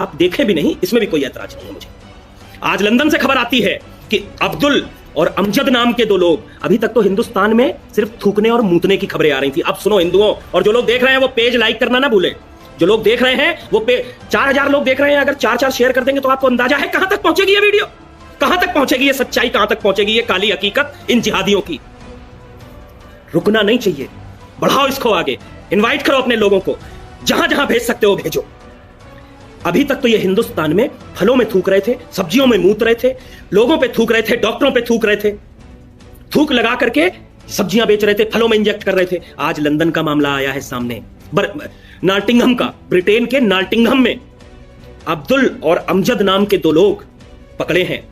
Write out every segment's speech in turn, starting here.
आप देखें भी नहीं, इसमें भी कोई ऐतराज नहीं है मुझे। आज लंदन से खबर आती है कि अब्दुल और अमजद नाम के दो लोग, अभी तक तो हिंदुस्तान में सिर्फ थूकने और मूतने की खबरें आ रही थी। अब सुनो हिंदुओं, और जो लोग देख रहे हैं वो पेज लाइक करना ना भूलें। जो लोग देख रहे हैं वो 4000 लोग देख रहे हैं, अगर 4 शेयर कर देंगे तो आपको अंदाजा है कहां तक पहुंचेगी ये वीडियो, कहां तक पहुंचेगी ये सच्चाई, कहां तक पहुंचेगी ये काली हकीकत इन जिहादियों की। रुकना नहीं चाहिए, बढ़ाओ इसको आगे, इनवाइट करो अपने लोगों को, जहां जहां भेज सकते हो भेजो। अभी तक तो ये हिंदुस्तान में फलों में थूक रहे थे, सब्जियों में मूत रहे थे, लोगों पे थूक रहे थे, डॉक्टरों पे थूक रहे थे, थूक लगा करके सब्जियां बेच रहे थे, फलों में इंजेक्ट कर रहे थे। आज लंदन का मामला आया है सामने, नाल्टिंघम का, ब्रिटेन के नाल्टिंघम में अब्दुल और अमजद नाम के दो लोग पकड़े हैं।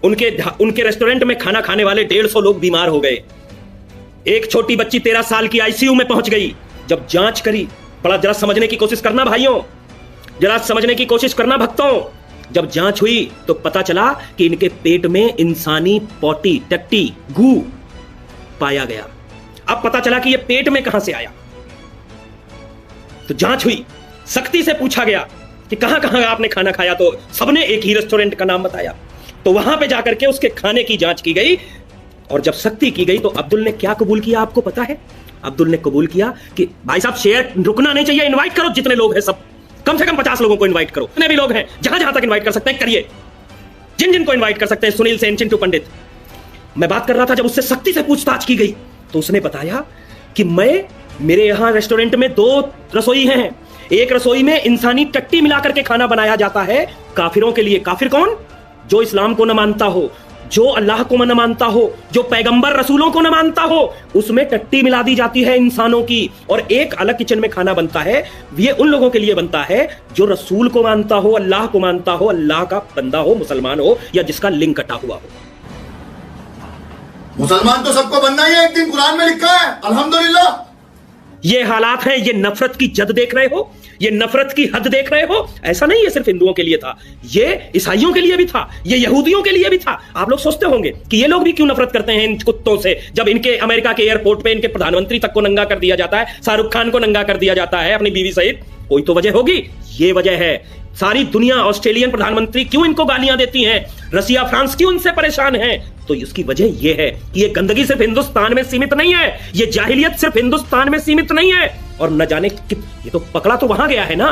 उनके रेस्टोरेंट में खाना खाने वाले 150 लोग बीमार हो गए। एक छोटी बच्ची 13 साल की आईसीयू में पहुंच गई। जब जांच करी, बड़ा जरा समझने की कोशिश करना भाइयों, जरा समझने की कोशिश करना भक्तों। जब जांच हुई तो पता चला कि इनके पेट में इंसानी पोटी, टट्टी, गू पाया गया। अब पता चला कि यह पेट में कहां से आया। तो जांच हुई, सख्ती से पूछा गया कि कहां कहां आपने खाना खाया, तो सबने एक ही रेस्टोरेंट का नाम बताया। तो वहां पे जाकर के उसके खाने की जांच की गई, और जब सख्ती की गई तो अब्दुल ने क्या कबूल किया आपको पता है? अब्दुल ने कबूल किया कि भाई साहब शेयर रुकना नहीं चाहिए, इनवाइट करो जितने लोग हैं सब, कम से कम 50 लोगों को इनवाइट करो, जितने भी लोग हैं जहां जहां तक इनवाइट कर सकते हैं करिए, जिन जिन को इनवाइट कर सकते हैं। सुनील सेन, चिंटू पंडित, मैं बात कर रहा था, जब उससे सख्ती से पूछताछ की गई तो उसने बताया कि मेरे यहां रेस्टोरेंट में 2 रसोई हैं, एक रसोई में इंसानी टट्टी मिलाकर के खाना बनाया जाता है काफिरों के लिए। काफिर कौन? जो इस्लाम को न मानता हो, जो अल्लाह को न मानता हो, जो पैगंबर रसूलों को न मानता हो, उसमें टट्टी मिला दी जाती है इंसानों की। और एक अलग किचन में खाना बनता है, ये उन लोगों के लिए बनता है जो रसूल को मानता हो, अल्लाह को मानता हो, अल्लाह का बंदा हो, मुसलमान हो, या जिसका लिंग कटा हुआ हो। मुसलमान तो सबको बनना ही है, एक दिन कुरान में लिखा है, अल्हम्दुलिल्लाह। ये हालात हैं, ये नफरत की जद देख रहे हो, ये नफरत की हद देख रहे हो। ऐसा नहीं है सिर्फ हिंदुओं के लिए था, ये ईसाइयों के लिए भी था, ये यहूदियों के लिए भी था। आप लोग सोचते होंगे कि ये लोग भी क्यों नफरत करते हैं इन कुत्तों से, जब इनके अमेरिका के एयरपोर्ट पे इनके प्रधानमंत्री तक को नंगा कर दिया जाता है, शाहरुख खान को नंगा कर दिया जाता है अपनी बीवी सहित। कोई तो वजह होगी, ये वजह है। सारी दुनिया, ऑस्ट्रेलियन प्रधानमंत्री क्यों इनको गालियां देती हैं, रसिया, फ्रांस क्यों इनसे परेशान है, तो इसकी वजह यह है कि ये गंदगी सिर्फ हिंदुस्तान में सीमित नहीं है, ये जाहिलियत सिर्फ हिंदुस्तान में सीमित नहीं है। और न जाने ये तो पकड़ा तो वहां गया है ना,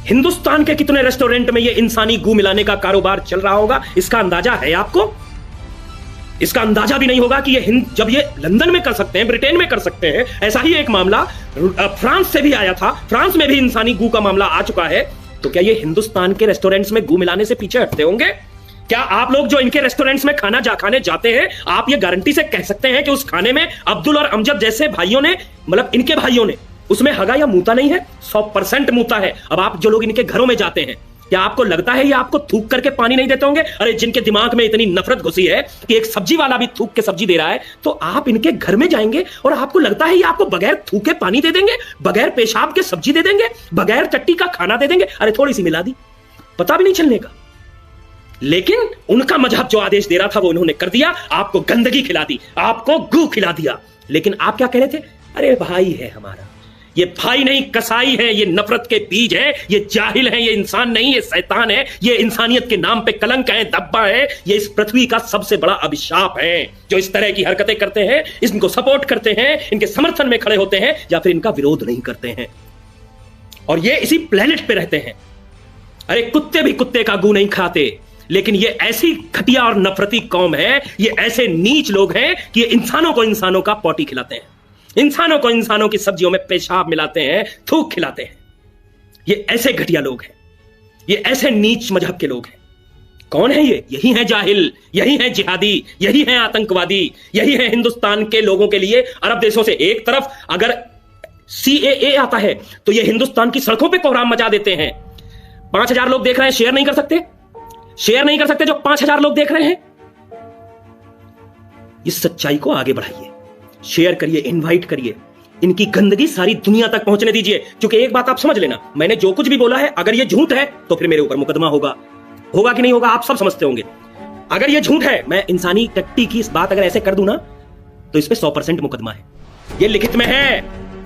हिंदुस्तान के कितने रेस्टोरेंट में ये इंसानी गू मिलाने का कारोबार चल रहा होगा, इसका अंदाजा है आपको? इसका अंदाजा भी नहीं होगा कि जब ये लंदन में कर सकते हैं, ब्रिटेन में कर सकते हैं। ऐसा ही एक मामला फ्रांस से भी आया था, फ्रांस में भी इंसानी गू का मामला आ चुका है। तो क्या ये हिंदुस्तान के रेस्टोरेंट्स में गू मिलाने से पीछे हटते होंगे? क्या आप लोग जो इनके रेस्टोरेंट्स में खाना खाने जाते हैं, आप ये गारंटी से कह सकते हैं कि उस खाने में अब्दुल और अमजद जैसे भाइयों ने, मतलब इनके भाइयों ने, उसमें हगा या मूता नहीं है? 100% मूता है। अब आप जो लोग इनके घरों में जाते हैं, क्या आपको लगता है ये आपको थूक करके पानी नहीं देते होंगे? अरे जिनके दिमाग में इतनी नफरत घुसी है कि एक सब्जी वाला भी थूक के सब्जी दे रहा है, तो आप इनके घर में जाएंगे और आपको लगता है ये आपको बगैर थूके पानी दे देंगे, बगैर पेशाब के सब्जी दे देंगे, बगैर चट्टी का खाना दे देंगे? अरे थोड़ी सी मिला दी, पता भी नहीं चलने का। लेकिन उनका मजहब जो आदेश दे रहा था वो उन्होंने कर दिया, आपको गंदगी खिला दी, आपको गू खिला दिया। लेकिन आप क्या कह रहे थे? अरे भाई है हमारा। ये भाई नहीं, कसाई है, ये नफरत के बीज है, ये जाहिल है, ये इंसान नहीं, ये शैतान है, ये इंसानियत के नाम पे कलंक है, धब्बा है, ये इस पृथ्वी का सबसे बड़ा अभिशाप है। जो इस तरह की हरकतें करते हैं, इनको सपोर्ट करते हैं, इनके समर्थन में खड़े होते हैं, या फिर इनका विरोध नहीं करते हैं, और ये इसी प्लेनेट पे रहते हैं। अरे कुत्ते भी कुत्ते का गू नहीं खाते, लेकिन ये ऐसी घटिया और नफरती कौम है, ये ऐसे नीच लोग हैं कि ये इंसानों को इंसानों का पोटी खिलाते हैं, इंसानों को इंसानों की सब्जियों में पेशाब मिलाते हैं, थूक खिलाते हैं। ये ऐसे घटिया लोग हैं, ये ऐसे नीच मजहब के लोग हैं। कौन है ये? यही है जाहिल, यही है जिहादी, यही है आतंकवादी, यही है हिंदुस्तान के लोगों के लिए अरब देशों से। एक तरफ अगर CAA आता है तो ये हिंदुस्तान की सड़कों पे कोहराम मचा देते हैं। 5000 लोग देख रहे हैं, शेयर नहीं कर सकते, शेयर नहीं कर सकते जो 5000 लोग देख रहे हैं। इस सच्चाई को आगे बढ़ाइए, शेयर करिए, इनवाइट करिए, इनकी गंदगी सारी दुनिया तक पहुंचने दीजिए। क्योंकि एक बात आप समझ लेना, मैंने जो कुछ भी बोला है, अगर ये झूठ है तो फिर मेरे ऊपर मुकदमा होगा कि नहीं होगा, आप सब समझते होंगे। अगर ये झूठ है, मैं इंसानी टट्टी की इस बात अगर ऐसे कर दूं ना, तो इस पे 100% मुकदमा है। ये लिखित में है,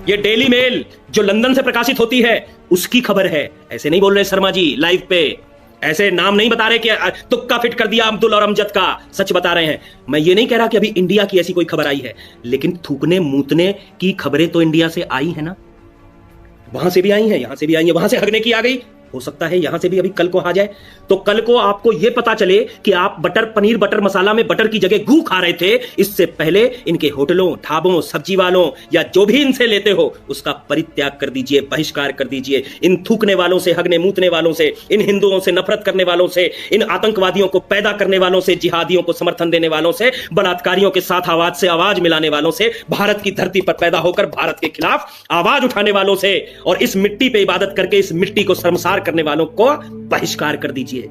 ये डेली मेल जो लंदन से प्रकाशित होती है उसकी खबर है। ऐसे नहीं बोल रहे शर्मा जी लाइव पे, ऐसे नाम नहीं बता रहे कि तुक्का फिट कर दिया अब्दुल और अमजद का, सच बता रहे हैं। मैं ये नहीं कह रहा कि अभी इंडिया की ऐसी कोई खबर आई है, लेकिन थूकने मूतने की खबरें तो इंडिया से आई है ना, वहां से भी आई है, यहां से भी आई है, वहां से हगने की आ गई, हो सकता है यहां से भी अभी कल को आ जाए। तो कल को आपको यह पता चले कि आप बटर पनीर बटर मसाला में बटर की जगह गू खा रहे थे, इससे पहले इनके होटलों ढाबों सब्जी वालों या जो भी इनसे लेते हो उसका परित्याग कर दीजिए, बहिष्कार कर दीजिए। इन थूकने वालों से, हगने मूतने वालों से, इन हिंदुओं से नफरत करने वालों से, इन आतंकवादियों को पैदा करने वालों से, जिहादियों को समर्थन देने वालों से, बलात्कारियों के साथ आवाज से आवाज मिलाने वालों से, भारत की धरती पर पैदा होकर भारत के खिलाफ आवाज उठाने वालों से और इस मिट्टी पे इबादत करके इस मिट्टी को शर्मसार करने वालों को बहिष्कार कर दीजिए।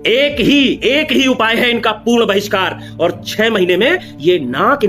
एक ही उपाय है इनका पूर्ण बहिष्कार, और 6 महीने में ये नाक